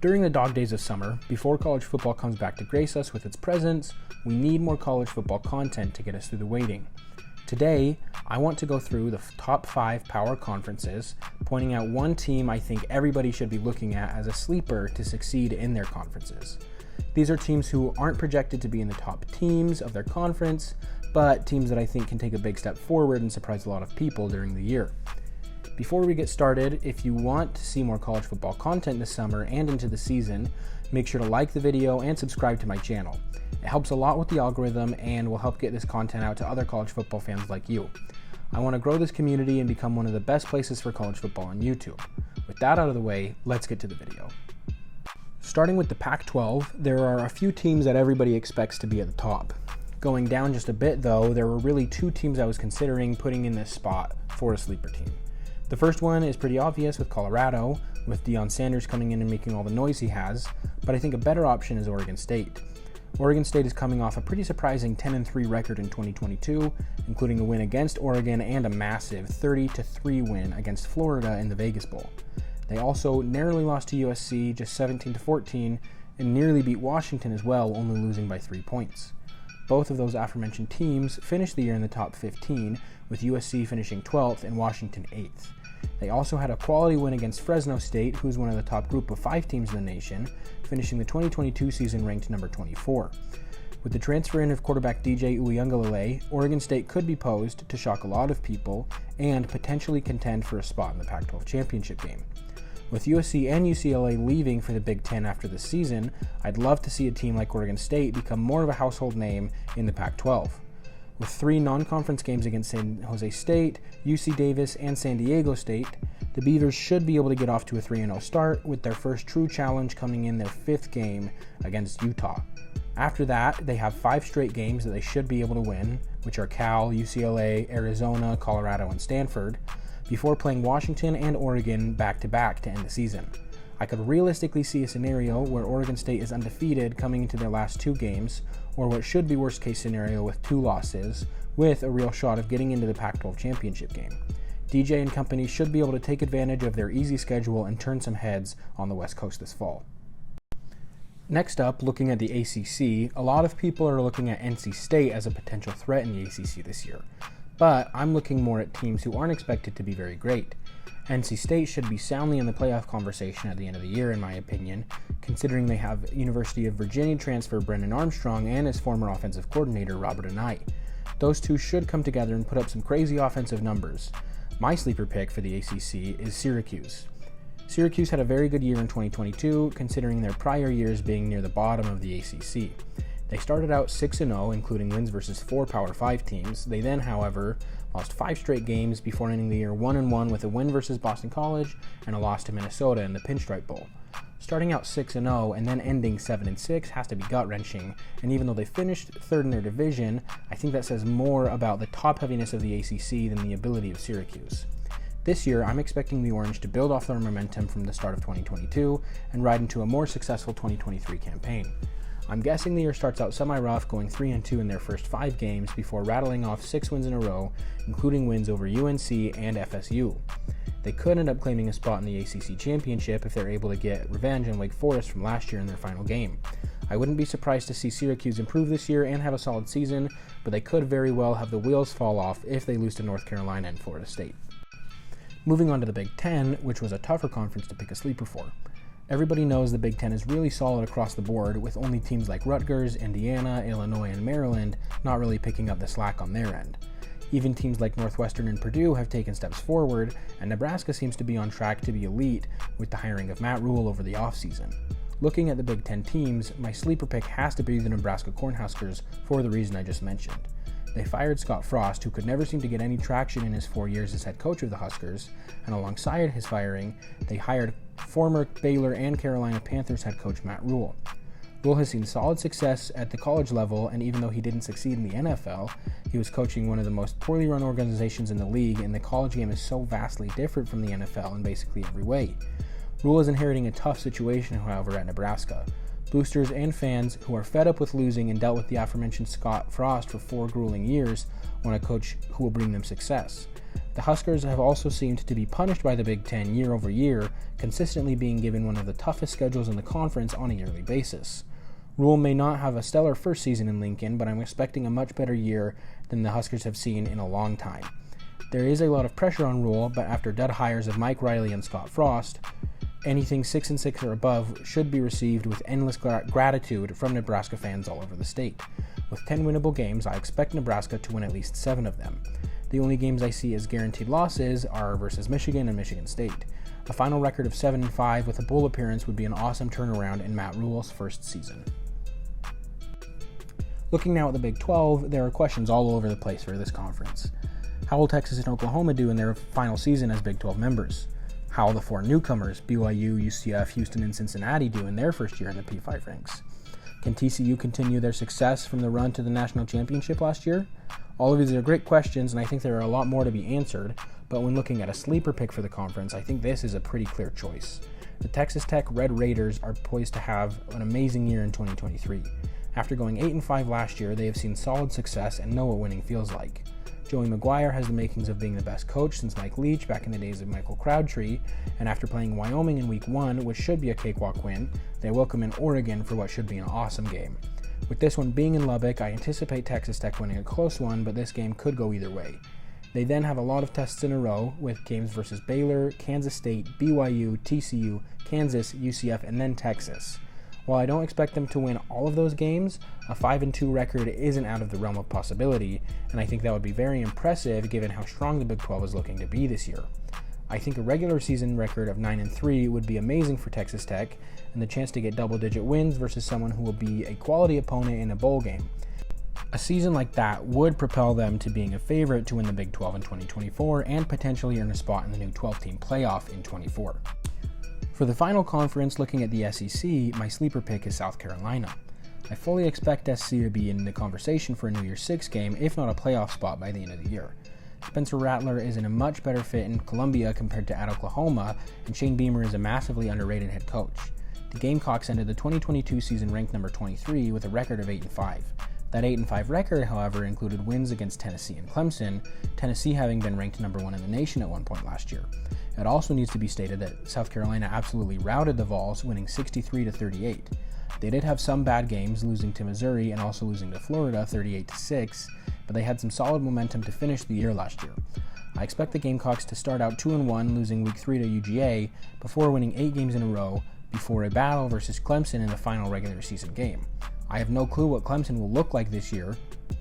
During the dog days of summer, before college football comes back to grace us with its presence, we need more college football content to get us through the waiting. Today, I want to go through the top 5 power conferences, pointing out one team I think everybody should be looking at as a sleeper to succeed in their conferences. These are teams who aren't projected to be in the top teams of their conference, but teams that I think can take a big step forward and surprise a lot of people during the year. Before we get started, if you want to see more college football content this summer and into the season, make sure to like the video and subscribe to my channel. It helps a lot with the algorithm and will help get this content out to other college football fans like you. I want to grow this community and become one of the best places for college football on YouTube. With that out of the way, let's get to the video. Starting with the Pac-12, there are a few teams that everybody expects to be at the top. Going down just a bit though, there were really 2 teams I was considering putting in this spot for a sleeper team. The first one is pretty obvious with Colorado, with Deion Sanders coming in and making all the noise he has, but I think a better option is Oregon State. Oregon State is coming off a pretty surprising 10-3 record in 2022, including a win against Oregon and a massive 30-3 win against Florida in the Vegas Bowl. They also narrowly lost to USC just 17-14 and nearly beat Washington as well, only losing by 3 points. Both of those aforementioned teams finished the year in the top 15, with USC finishing 12th and Washington 8th. They also had a quality win against Fresno State, who's one of the top group of 5 teams in the nation, finishing the 2022 season ranked number 24. With the transfer in of quarterback DJ Uiagalelei, Oregon State could be posed to shock a lot of people and potentially contend for a spot in the Pac-12 championship game. With USC and UCLA leaving for the Big Ten after this season, I'd love to see a team like Oregon State become more of a household name in the Pac-12. With 3 non-conference games against San Jose State, UC Davis, and San Diego State, the Beavers should be able to get off to a 3-0 start, with their first true challenge coming in their 5th game against Utah. After that, they have 5 straight games that they should be able to win, which are Cal, UCLA, Arizona, Colorado, and Stanford, before playing Washington and Oregon back-to-back to end the season. I could realistically see a scenario where Oregon State is undefeated coming into their last 2 games, or what should be worst case scenario with 2 losses, with a real shot of getting into the Pac-12 championship game. DJ and company should be able to take advantage of their easy schedule and turn some heads on the West Coast this fall. Next up, looking at the ACC, a lot of people are looking at NC State as a potential threat in the ACC this year, but I'm looking more at teams who aren't expected to be very great. NC State should be soundly in the playoff conversation at the end of the year, in my opinion, considering they have University of Virginia transfer Brennan Armstrong and his former offensive coordinator Robert Anae. Those two should come together and put up some crazy offensive numbers. My sleeper pick for the ACC is Syracuse. Syracuse had a very good year in 2022, considering their prior years being near the bottom of the ACC. They started out 6-0, including wins versus 4 Power 5 teams. They then, however, lost 5 straight games before ending the year 1-1 with a win versus Boston College and a loss to Minnesota in the Pinstripe Bowl. Starting out 6-0 and then ending 7-6 has to be gut-wrenching, and even though they finished 3rd in their division, I think that says more about the top-heaviness of the ACC than the ability of Syracuse. This year, I'm expecting the Orange to build off their momentum from the start of 2022 and ride into a more successful 2023 campaign. I'm guessing the year starts out semi-rough, going 3-2 in their first 5 games before rattling off 6 wins in a row, including wins over UNC and FSU. They could end up claiming a spot in the ACC championship if they're able to get revenge on Wake Forest from last year in their final game. I wouldn't be surprised to see Syracuse improve this year and have a solid season, but they could very well have the wheels fall off if they lose to North Carolina and Florida State. Moving on to the Big Ten, which was a tougher conference to pick a sleeper for. Everybody knows the Big Ten is really solid across the board, with only teams like Rutgers, Indiana, Illinois, and Maryland not really picking up the slack on their end. Even teams like Northwestern and Purdue have taken steps forward, and Nebraska seems to be on track to be elite with the hiring of Matt Rhule over the offseason. Looking at the Big Ten teams, my sleeper pick has to be the Nebraska Cornhuskers for the reason I just mentioned. They fired Scott Frost, who could never seem to get any traction in his 4 years as head coach of the Huskers, and alongside his firing, they hired former Baylor and Carolina Panthers head coach Matt Rhule. Rhule has seen solid success at the college level, and even though he didn't succeed in the NFL, he was coaching one of the most poorly run organizations in the league, and the college game is so vastly different from the NFL in basically every way. Rhule is inheriting a tough situation, however, at Nebraska. Boosters and fans who are fed up with losing and dealt with the aforementioned Scott Frost for 4 grueling years want a coach who will bring them success. The Huskers have also seemed to be punished by the Big Ten year over year, consistently being given one of the toughest schedules in the conference on a yearly basis. Rule may not have a stellar first season in Lincoln, but I'm expecting a much better year than the Huskers have seen in a long time. There is a lot of pressure on Rule, but after dud hires of Mike Riley and Scott Frost, anything 6-6 or above should be received with endless gratitude from Nebraska fans all over the state. With 10 winnable games, I expect Nebraska to win at least 7 of them. The only games I see as guaranteed losses are versus Michigan and Michigan State. A final record of 7-5 with a bowl appearance would be an awesome turnaround in Matt Rhule's first season. Looking now at the Big 12, there are questions all over the place for this conference. How will Texas and Oklahoma do in their final season as Big 12 members? How will the 4 newcomers, BYU, UCF, Houston, and Cincinnati, do in their first year in the P5 ranks? Can TCU continue their success from the run to the national championship last year? All of these are great questions, and I think there are a lot more to be answered, but when looking at a sleeper pick for the conference, I think this is a pretty clear choice. The Texas Tech Red Raiders are poised to have an amazing year in 2023. After going 8-5 last year, they have seen solid success and know what winning feels like. Joey McGuire has the makings of being the best coach since Mike Leach back in the days of Michael Crabtree, and after playing Wyoming in Week 1, which should be a cakewalk win, they welcome in Oregon for what should be an awesome game. With this one being in Lubbock, I anticipate Texas Tech winning a close one, but this game could go either way. They then have a lot of tests in a row, with games versus Baylor, Kansas State, BYU, TCU, Kansas, UCF, and then Texas. While I don't expect them to win all of those games, a 5-2 record isn't out of the realm of possibility, and I think that would be very impressive given how strong the Big 12 is looking to be this year. I think a regular season record of 9-3 would be amazing for Texas Tech, and the chance to get double-digit wins versus someone who will be a quality opponent in a bowl game. A season like that would propel them to being a favorite to win the Big 12 in 2024 and potentially earn a spot in the new 12-team playoff in 2024. For the final conference, looking at the SEC, my sleeper pick is South Carolina. I fully expect SC to be in the conversation for a New Year's Six game, if not a playoff spot by the end of the year. Spencer Rattler is in a much better fit in Columbia compared to at Oklahoma, and Shane Beamer is a massively underrated head coach. The Gamecocks ended the 2022 season ranked number 23 with a record of 8-5. That 8-5 record, however, included wins against Tennessee and Clemson, Tennessee having been ranked number 1 in the nation at one point last year. It also needs to be stated that South Carolina absolutely routed the Vols, winning 63-38. They did have some bad games, losing to Missouri and also losing to Florida 38-6, but they had some solid momentum to finish the year last year. I expect the Gamecocks to start out 2-1, losing Week 3 to UGA, before winning 8 games in a row, before a battle versus Clemson in the final regular season game. I have no clue what Clemson will look like this year,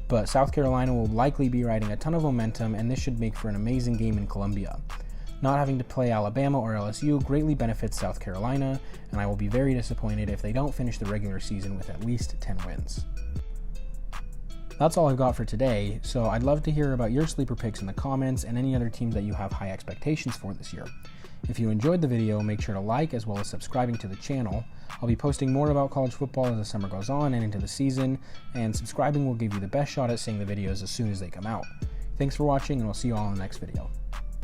but South Carolina will likely be riding a ton of momentum, and this should make for an amazing game in Columbia. Not having to play Alabama or LSU greatly benefits South Carolina, and I will be very disappointed if they don't finish the regular season with at least 10 wins. That's all I've got for today, so I'd love to hear about your sleeper picks in the comments and any other teams that you have high expectations for this year. If you enjoyed the video, make sure to like as well as subscribing to the channel. I'll be posting more about college football as the summer goes on and into the season, and subscribing will give you the best shot at seeing the videos as soon as they come out. Thanks for watching, and we'll see you all in the next video.